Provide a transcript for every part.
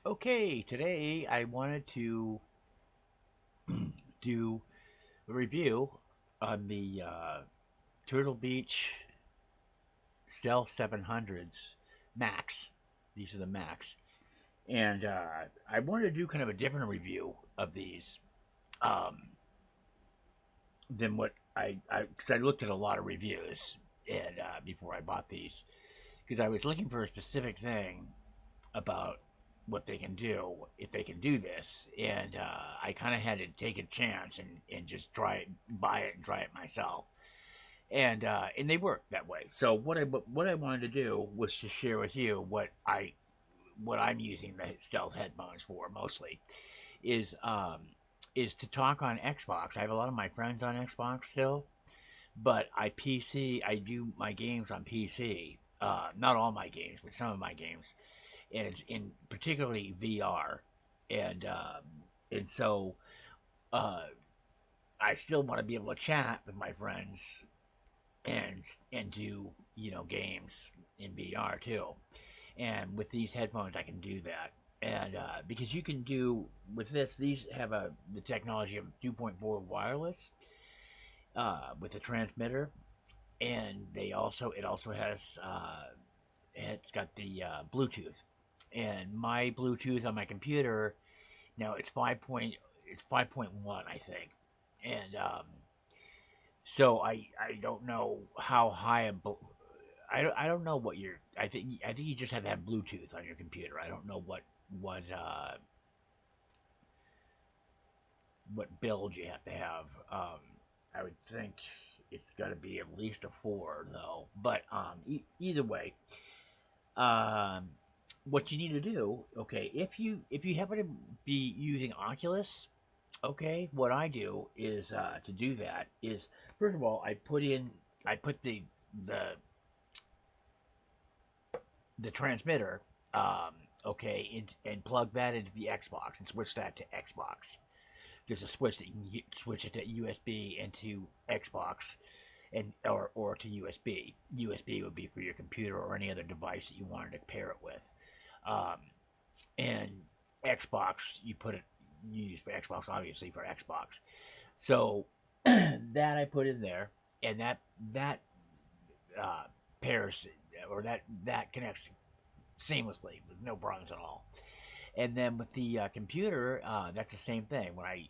Okay, today I wanted to do a review on the Turtle Beach Stealth 700s Max. These are the Max. And I wanted to do kind of a different review of these um, than what because I looked at a lot of reviews and before I bought these because I was looking for a specific thing about what they can do if they can do this, and I kind of had to take a chance and just try it, buy it, and try it myself, and they work that way. So what I wanted to do was to share with you what I'm using the stealth headphones for mostly is is to talk on Xbox. I have a lot of my friends on Xbox still, but I do my games on PC. Not all my games, but some of my games, and it's in particularly VR, and and so uh, I still want to be able to chat with my friends and and do games in VR too. And with these headphones, I can do that. And because you can do with this, these have the technology of 2.4 wireless with a transmitter, and it also has it's got the Bluetooth. And my Bluetooth on my computer now it's 5.1 I think, and so I don't know how high I don't know what your I think you just have to have Bluetooth on your computer. I don't know what uh, what build you have to have. I would think it's got to be at least a 4 though. But either way, um, what you need to do, okay, if you happen to be using Oculus, okay, what I do is to do that is first of all I put the the transmitter, okay, and plug that into the Xbox and switch that to Xbox. There's a switch that you can switch it to USB into Xbox and or to USB. USB would be for your computer or any other device that you wanted to pair it with. Um, and Xbox, you use for Xbox, obviously for Xbox. So that I put in there, and that uh, pairs or that connects seamlessly with no problems at all. And then with the computer, that's the same thing. When I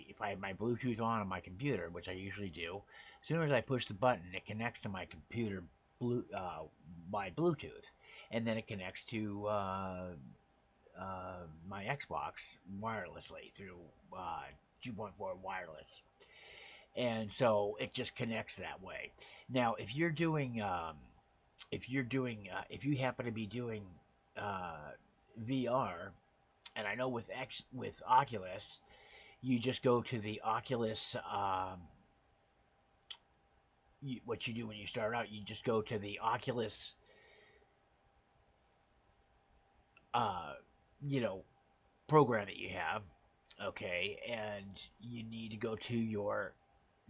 if I have my Bluetooth on my computer, which I usually do, as soon as I push the button, it connects to my computer by Bluetooth, and then it connects to my Xbox wirelessly through 2.4 wireless, and so it just connects that way. Now, if you happen to be doing VR, and I know with Oculus, you just go to the Oculus. What you do when you start out, you just go to the Oculus, uh, you know, program that you have, okay, and you need to go to your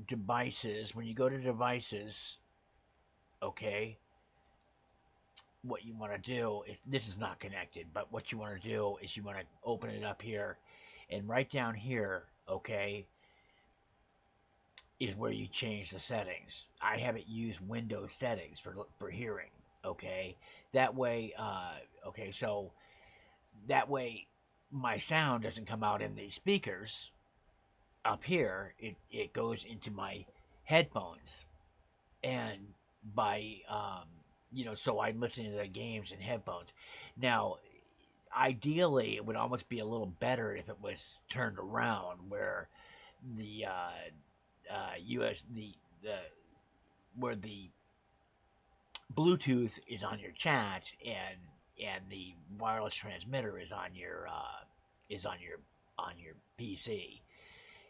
devices. When you go to devices, okay, what you want to do is this is not connected, but what you want to do is you want to open it up here, and right down here, okay, is where you change the settings. I haven't used Windows settings for hearing. Okay, that way, okay, so that way my sound doesn't come out in the speakers up here. It goes into my headphones, and by so I'm listening to the games in headphones. Now, ideally, it would almost be a little better if it was turned around, where the US the where the Bluetooth is on your chat, and the wireless transmitter is on your PC.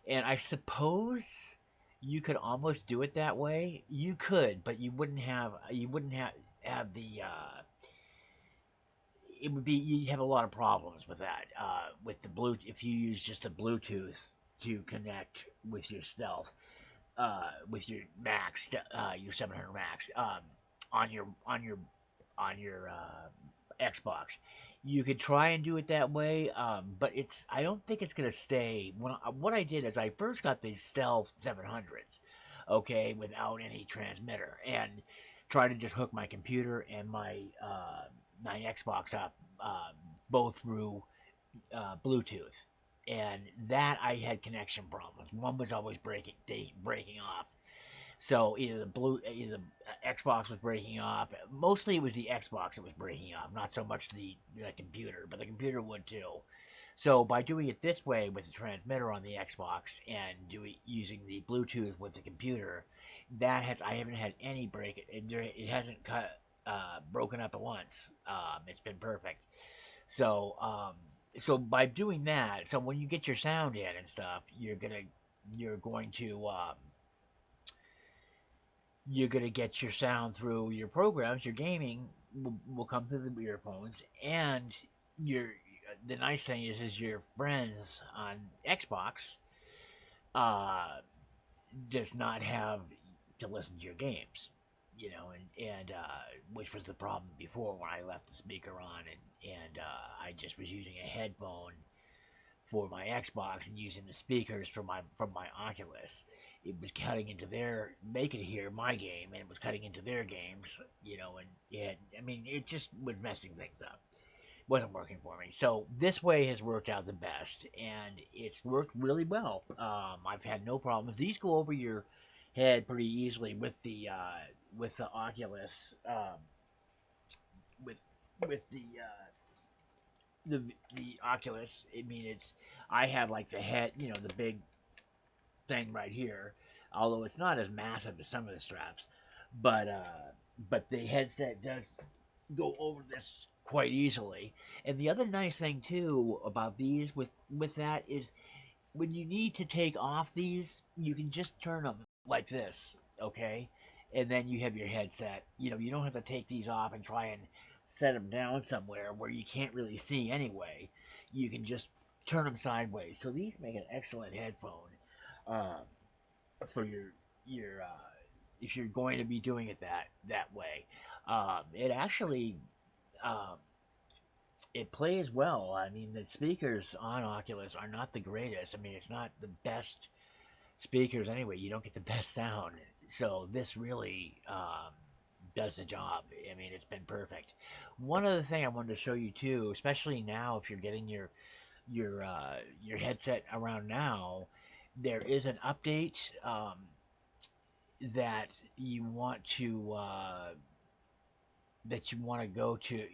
And I suppose you could almost do it that way. You could, but you wouldn't have the it would be you have a lot of problems with that with the Bluetooth if you use just a Bluetooth to connect with your stealth with your Max your 700 Max on your Xbox. You could try and do it that way, but it's I don't think it's gonna stay. What I did is I first got these Stealth 700s, okay, without any transmitter, and tried to just hook my computer and my Xbox up, both through Bluetooth, and that I had connection problems. One was always breaking off. So either the Xbox was breaking off. Mostly it was the Xbox that was breaking off, not so much the computer, but the computer would too. So by doing it this way with the transmitter on the Xbox and using the Bluetooth with the computer, that has I haven't had any break. It hasn't broken up at once. It's been perfect. So so by doing that, so when you get your sound in and stuff, you're gonna get your sound through your programs. Your gaming will come through the earphones, and your the nice thing is your friends on Xbox uh, does not have to listen to your games, you know, and which was the problem before when I left the speaker on and I just was using a headphone for my Xbox and using the speakers from my Oculus. It was cutting into their they could hear my game and it was cutting into their games, you know, and I mean it just was messing things up. It wasn't working for me. So this way has worked out the best and it's worked really well. I've had no problems. These go over your head pretty easily with the Oculus with with the the Oculus. I mean, it's I have like the head, you know, the big thing right here, although it's not as massive as some of the straps, but the headset does go over this quite easily. And the other nice thing too about these with that is when you need to take off these, you can just turn them like this, okay? And then you have your headset. You know, you don't have to take these off and try and set them down somewhere where you can't really see anyway. You can just turn them sideways. So these make an excellent headphone uh, for your if you're going to be doing it that way. It actually um, it plays well. I mean, the speakers on Oculus are not the greatest. I mean, it's not the best speakers anyway. You don't get the best sound. So this really does the job. I mean, it's been perfect. One other thing I wanted to show you too, especially now if you're getting your headset around now, there is an update that you want to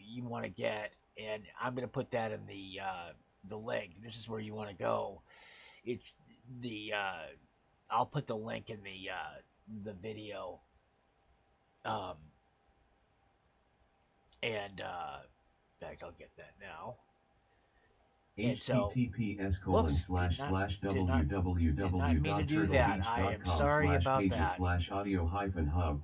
you want to get, and I'm going to put that in the link. This is where you want to go. It's the I'll put the link in the video. Um, and in fact, I'll get that now. And so, https colon whoops, slash slash did not mean to do that. I am www.turtlebeach.com sorry slash about pages that. slash audio hyphen hub.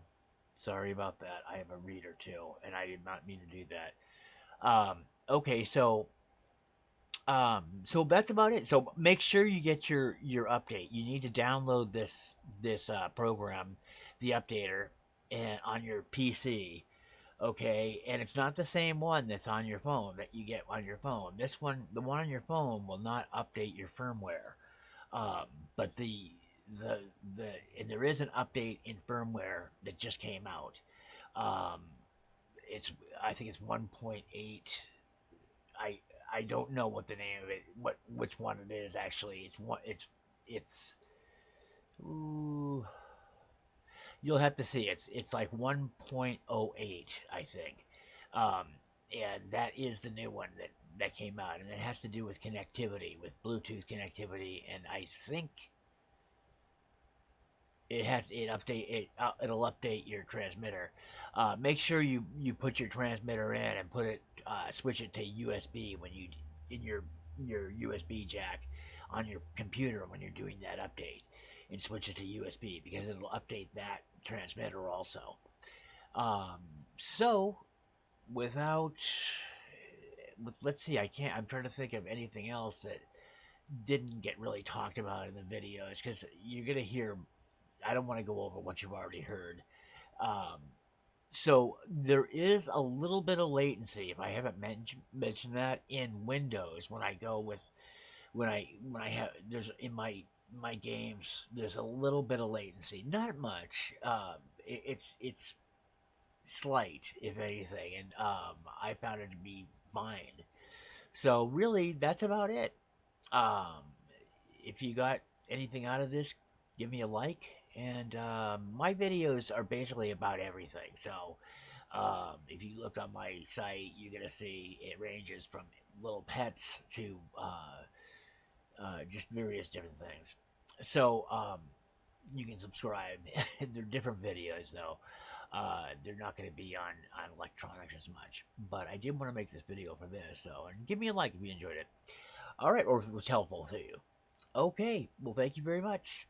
Sorry about that. I have a reader too, and I did not mean to do that. Okay, so that's about it. So make sure you get your update. You need to download this program, the updater, and on your PC. Okay, and it's not the same one that's on your phone that you get on your phone. This one, the one on your phone, will not update your firmware. Um, but the the and there is an update in firmware that just came out. Um, it's I think it's 1.8. I I don't know what the name of it, what which one it is actually. It's ooh, you'll have to see. It's like 1.08, I think, um, and that is the new one that came out, and it has to do with connectivity, with Bluetooth connectivity, and I think it'll update your transmitter. Make sure you put your transmitter in and switch it to USB when you in your USB jack on your computer when you're doing that update, and switch it to USB because it'll update that transmitter also. Um, so without let's see, I'm trying to think of anything else that didn't get really talked about in the videos because you're gonna hear. I don't want to go over what you've already heard. Um, So there is a little bit of latency, if I haven't mentioned that, in Windows when I go with when I have there's in my games there's a little bit of latency, not much. It's slight, if anything, and I found it to be fine. So really, that's about it. Um, if you got anything out of this, give me a like. And my videos are basically about everything. So if you look on my site, you're gonna see it ranges from little pets to just various different things. So you can subscribe. They're different videos though. They're not going to be on electronics as much, but I did want to make this video for this. So, and give me a like if you enjoyed it. All right, or if it was helpful to you. Okay, well, thank you very much.